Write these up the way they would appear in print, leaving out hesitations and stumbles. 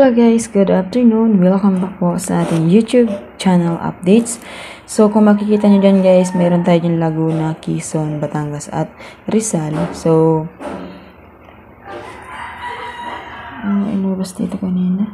Hello guys, good afternoon. Welcome back po sa ating YouTube channel updates. So kung makikita nyo dyan guys, meron tayo dyan Laguna, Quezon, Batangas at Rizal. So inubos dito kanina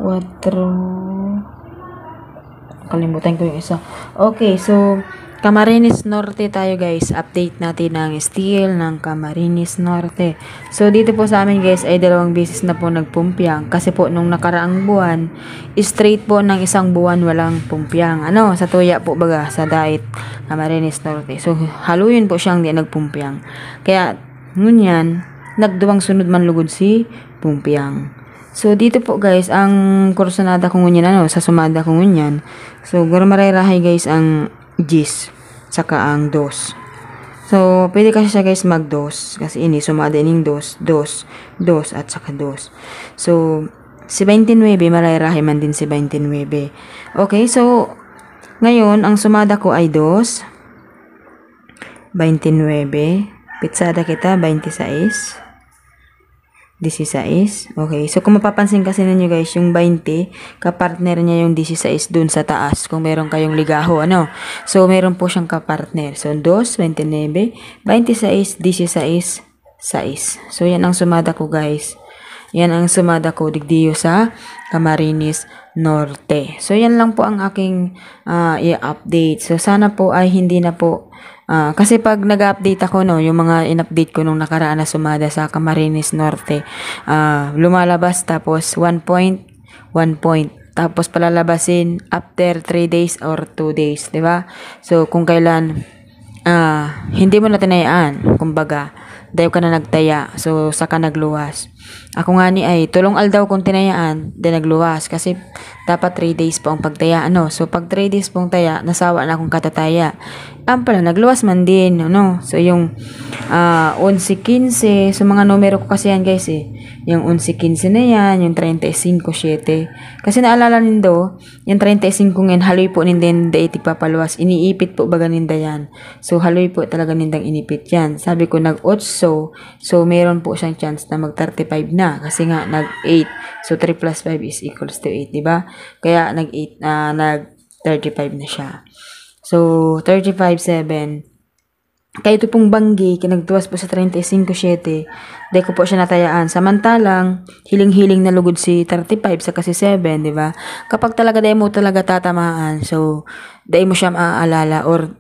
4. Kalimutan ko yung isa. Okay, so Camarines Norte tayo guys. Update natin ang steel ng Camarines Norte. So dito po sa amin guys ay 2 beses na po nagpumpiang. Kasi po nung nakaraang buwan, straight po ng 1 buwan walang pumpiang. Sa tuya po baga sa diet Camarines Norte. So haluin po siyang di nagpumpiang. Kaya ngunyan, nagduwang sunod man lugod si pumpiang. So dito po guys, ang kursunada ko ngunyan sa sumada ko ngunyan. So gurmarayrahay guys ang gis saka ang dos. So pwede kasi siya guys mag-dos kasi ini sumada ining dos at saka dos. So si 29 marayrahay man din si 29. Okay, so ngayon ang sumada ko ay dos 29, pitsada kita 26 16. Okay, so kung mapapansin kasi ninyo guys, yung 20, kapartner niya yung 16 dun sa taas. Kung meron kayong ligaho, So, meron po siyang kapartner. So, 2, 29, 26, 16, 6. So, yan ang sumada ko guys. Yan ang sumada ko digdiyo sa Camarines Norte. So, yan lang po ang aking i-update. So, sana po ay hindi na po kasi pag nag-update ako yung mga in-update ko nung nakaraan na sumada sa Camarines Norte, lumalabas tapos 1 point, 1 point. Tapos palalabasin after 3 days or 2 days, 'di ba? So kung kailan hindi mo na tinayaan, kumbaga, dayo ka na nagtaya, so saka nagluwas. Ako nga ni ay tulong aldaw kung tinayaan, din nagluwas kasi dapat 3 days po ang pagtaya, So pag 3 days pong taya, nasawa na akong katataya. Pala nagluwas man din, So yung 11-15, so mga numero ko kasi yan guys Yung 11-15 na yan, yung 35-7. Kasi naalala nindo, yung 35 ngayon, haloy po nindang daitig papaluwas. Iniipit po baga ninda yan. So haloy po talaga nindang inipit yan. Sabi ko nag-8, so meron po siyang chance na mag-35 na. Kasi nga nag-8. So 3 plus 5 is equals to 8, diba? Kaya nag-35 na siya. So 35-7. Kaya ito pong banggi, kinagtuwas po sa 35-7, dahil ko po siya natayaan. Samantalang, hiling-hiling na lugod si 35 sa kasi 7, di ba? Kapag talaga dahil mo talaga tatamaan, so, dahil mo siya maaalala, or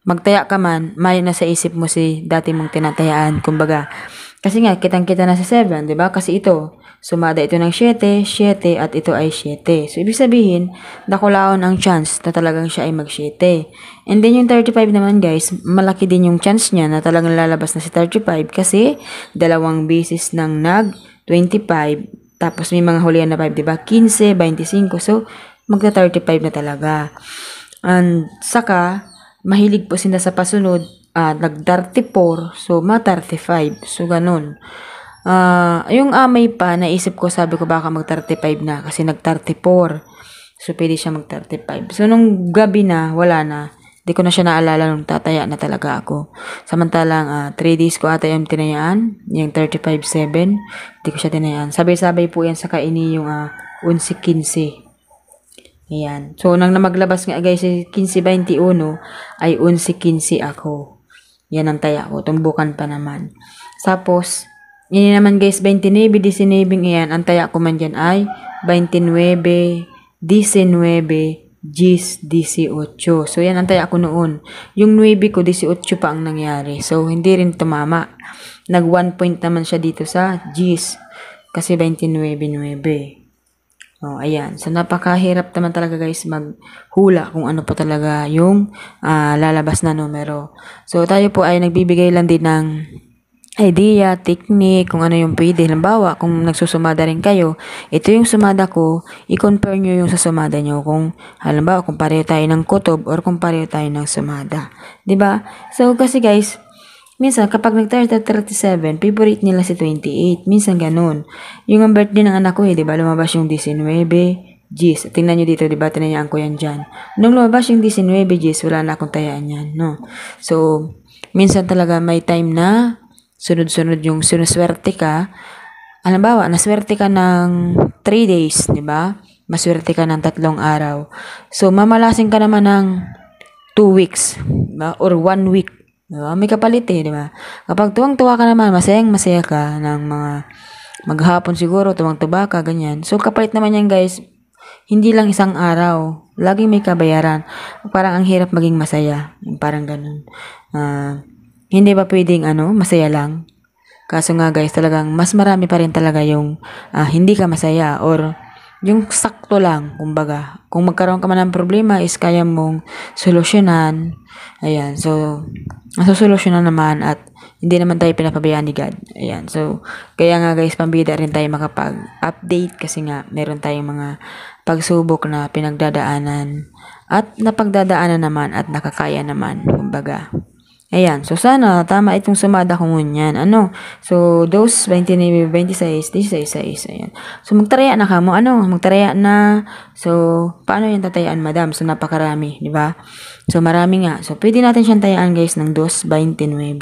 magtaya ka man, may na sa isip mo si dati mong tinatayaan, kumbaga. Kasi nga, kitang-kita na sa 7, di ba? Kasi ito, sumada ito ng 7, 7, at ito ay 7. So, ibig sabihin, nakulaon ang chance na talagang siya ay mag-7. And then, yung 35 naman, guys, malaki din yung chance niya na talagang lalabas na si 35 kasi 2 beses ng nag-25. Tapos, may mga hulihan na 5, diba? 15, 25. So, magta-35 na talaga. And, saka, mahilig po sila sa pasunod, nag-34, so, ma-35. So, ganun. Yung amay pa, naisip ko, sabi ko baka mag-35 na kasi nag-34. So, pwede siya mag-35. So, nung gabi na, wala na. Di ko na siya naalala nung tataya na talaga ako. Samantalang, 3 days ko ata yung tinayaan. Yung 35-7. Di ko siya tinayaan. Sabay-sabay po yan sa kaini yung 11-15. Ayan. So, nang maglabas nga guys, 15-21 ay 11-15 ako. Yan ang taya ko. Tumbukan pa naman. Tapos, yun naman guys, 29-19 yan. Ang taya ko man dyan ay 29-19 10-18. So, yan ang taya ko noon. Yung 9 ko, 18 pa ang nangyari. So, hindi rin tumama. Nag 1 point naman siya dito sa G's. Kasi 29-9. Ayan. So, napakahirap naman talaga guys maghula kung ano po talaga yung lalabas na numero. So, tayo po ay nagbibigay lang din ng idea, technique, kung ano yung pwede. Halimbawa, kung nagsusumada rin kayo, ito yung sumada ko, i-compare nyo yung sa sumada nyo. Kung, halimbawa, kung pareho tayo ng kutob or kung pareho tayo ng sumada. Diba? So, kasi guys, minsan, kapag nag-37, favorite nila si 28. Minsan, ganun. Yung ang birthday ng anak ko, diba? Lumabas yung 19, G's. Tingnan nyo dito, diba? Tinayaan ko yan dyan. Nung lumabas yung 19, G's, wala na akong tayaan yan, So, minsan talaga may time na sunod-sunod yung sinuswerte ka halimbawa, naswerte ka ng 3 days, di ba? Maswerte ka ng 3 araw. So, mamalasing ka naman ng 2 weeks, di ba? Or 1 week. Di ba? May kapalit di ba? Kapag tuwang-tuwa ka naman, masaya ka ng mga maghapon siguro, tuwang-tuwa ka, ganyan. So, kapalit naman yan guys, hindi lang isang araw. Laging may kabayaran. Parang ang hirap maging masaya. Parang ganun. Hindi ba pwedeng masaya lang? Kaso nga guys, talagang mas marami pa rin talaga yung hindi ka masaya or yung sakto lang, kumbaga. Kung magkaroon ka man ng problema is kaya mong solusyonan. Ayan, so, nasusolusyonan naman at hindi naman tayo pinapabayaan ni God. Ayan, so, kaya nga guys, pambida rin tayo makapag-update kasi nga meron tayong mga pagsubok na pinagdadaanan at napagdadaanan naman at nakakaya naman, kumbaga. Ayan, so sana tama itong sumada ko ngunyan. So, dos, 29, 26, 16, ayan. So, magtaraya na ka mo, magtaraya na. So, paano yung tatayaan, madam? So, napakarami, di ba? So, marami nga. So, pwede natin siyang tayaan, guys, ng 2, 29,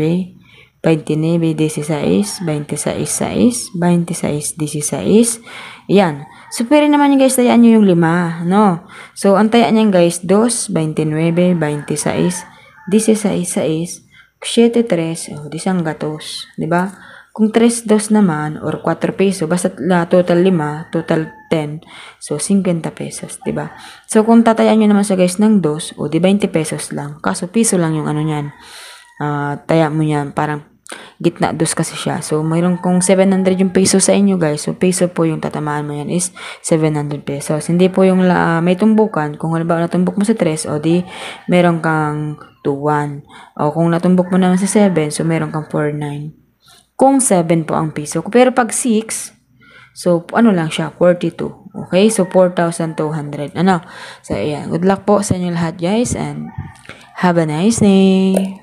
29, 16, 26, 6, 26, 16. Ayan. So, pwede naman yung guys, tayaan nyo yung 5, no? So, ang tayaan niyan, guys, 2, 29, 26, 16, 7, 3, di siyang gatos, di ba? Kung 3, 2 naman, or 4 peso, basta total 5, total 10, so 50 pesos, di ba? So, kung tatayaan nyo naman sa guys ng 2, o di 20 pesos lang, kaso piso lang yung niyan, taya mo yan, parang gitna 2 kasi siya. So, mayroon kung 700 yung peso sa inyo guys. So, peso po yung tatamaan mo yan is 700 pesos. Hindi po yung may tumbukan. Kung halimbawa natumbok mo sa 3, o di meron kang 2-1. O kung natumbok mo naman sa 7, so meron kang 4-9. Kung 7 po ang peso. Pero pag 6, so lang siya, 42. Okay? So, 4,200. So, ayan. Good luck po sa inyo lahat guys and have a nice day.